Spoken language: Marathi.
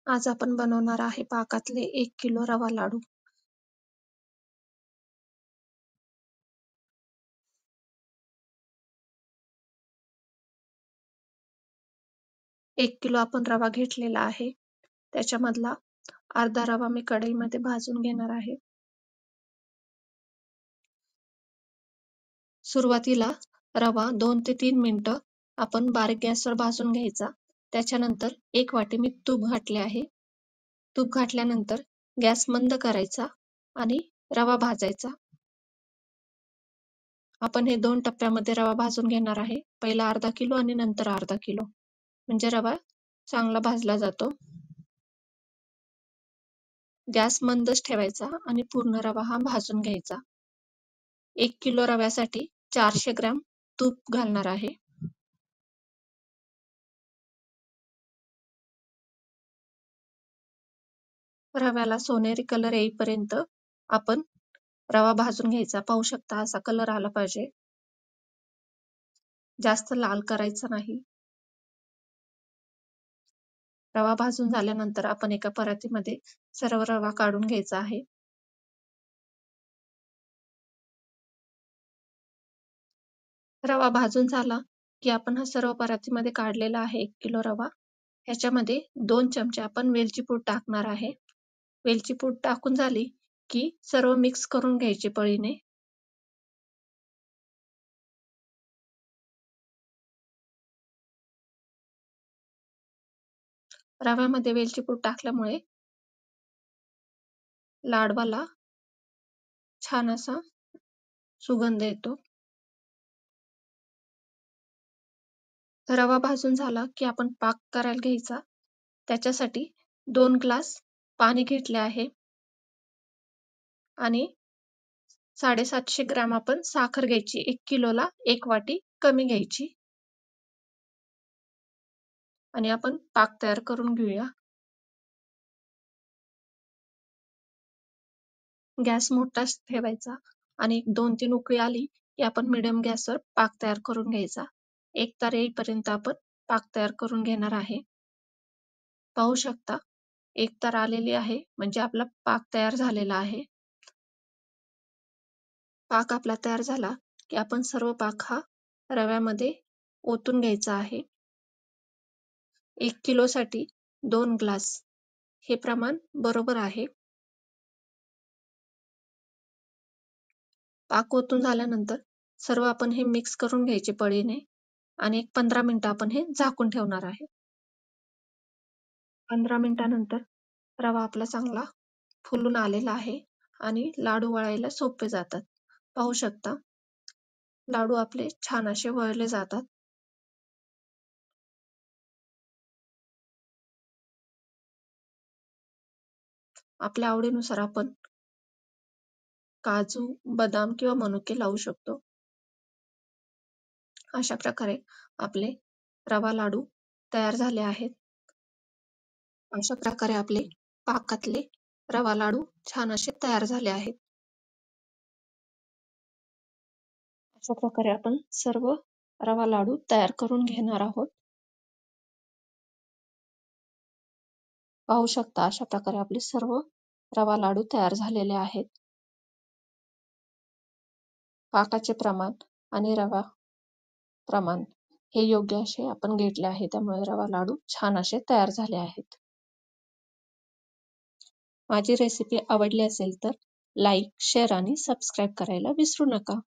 आज आपण बनवणार आहे पाकातले 1 किलो रवा लाडू. 1 किलो आपण रवा घेतलेला आहे. त्याच्यामधला अर्धा रवा मी कढईमध्ये भाजून घेणार आहे. सुरुवातीला रवा 2 ते 3 मिनिटं आपण बारीक गॅसवर भाजून घ्यायचा. त्याच्यानंतर 1 वाटी मी तूप घातले आहे. तूप घातल्यानंतर गॅस मंद करायचा आणि रवा भाजायचा. आपण हे 2 टप्प्यामध्ये रवा भाजून घेणार आहे. पहिला अर्धा किलो आणि नंतर अर्धा किलो. म्हणजे रवा चांगला भाजला जातो. गॅस मंदच ठेवायचा आणि पूर्ण रवा हा भाजून घ्यायचा. 1 किलो रव्यासाठी 400 ग्रॅम तूप घालणार आहे. रव्याला सोनेरी कलर येईपर्यंत आपण रवा भाजून घ्यायचा. पाहू शकता असा कलर आला पाहिजे. जास्त लाल करायचा नाही. रवा भाजून झाल्यानंतर आपण एका परातीमध्ये सर्व रवा काढून घ्यायचा आहे. रवा भाजून झाला की आपण हा सर्व परातीमध्ये काढलेला आहे 1 किलो रवा. ह्याच्यामध्ये 2 चमचे आपण वेलची पूड टाकणार आहे. वेलची पूड टाकून झाली की सर्व मिक्स करून घ्यायचे पळीने. रव्यामध्ये वेलची पूड टाकल्यामुळे लाडवाला छान असा सुगंध येतो. रवा भाजून झाला की आपण पाक करायला घ्यायचा. त्याच्यासाठी 2 ग्लास पाणी घेतले आहे आणि 750 ग्रॅम आपण साखर घ्यायची. 1 किलोला 1 वाटी कमी घ्यायची आणि आपण पाक तयार करून घेऊया. गॅस मोठाच ठेवायचा आणि 2-3 उकळी आली की आपण मिडियम गॅसवर पाक तयार करून घ्यायचा. एक तार येईपर्यंत आपण पाक तयार करून घेणार आहे. पाहू शकता एक तार आलेली आहे म्हणजे आपला पाक तयार झालेला आहे. पाक आपला तयार झाला की आपण सर्व पाक हा रव्यामध्ये ओतून घ्यायचा आहे. 1 किलोसाठी 2 ग्लास हे प्रमाण बरोबर आहे. पाक ओतून झाल्यानंतर सर्व आपण हे मिक्स करून घ्यायचे पळीने आणि 15 मिनिटं आपण हे झाकून ठेवणार आहे. 15 मिनिटानंतर रवा आपला चांगला फुलून आलेला आहे आणि लाडू वळायला सोपे जातात. पाहू शकता लाडू आपले छान असे वळले जातात. आपल्या आवडीनुसार आपण काजू, बदाम किंवा मनुके लावू शकतो. अशा प्रकारे आपले रवा लाडू तयार झाले आहेत. अशा प्रकारे आपले पाकातले रवा लाडू छान असे तयार झाले आहेत. अशा प्रकारे आपण सर्व रवा लाडू तयार करून घेणार आहोत. पाहू शकता अशा प्रकारे आपले सर्व रवा लाडू तयार झालेले आहेत. पाकाचे प्रमाण आणि रवा प्रमाण हे योग्य असे आपण घेतले आहे. त्यामुळे रवा लाडू छान असे तयार झाले आहेत. माझी रेसिपी आवडली असेल तर लाईक, शेअर आणि सबस्क्राईब करायला विसरू नका.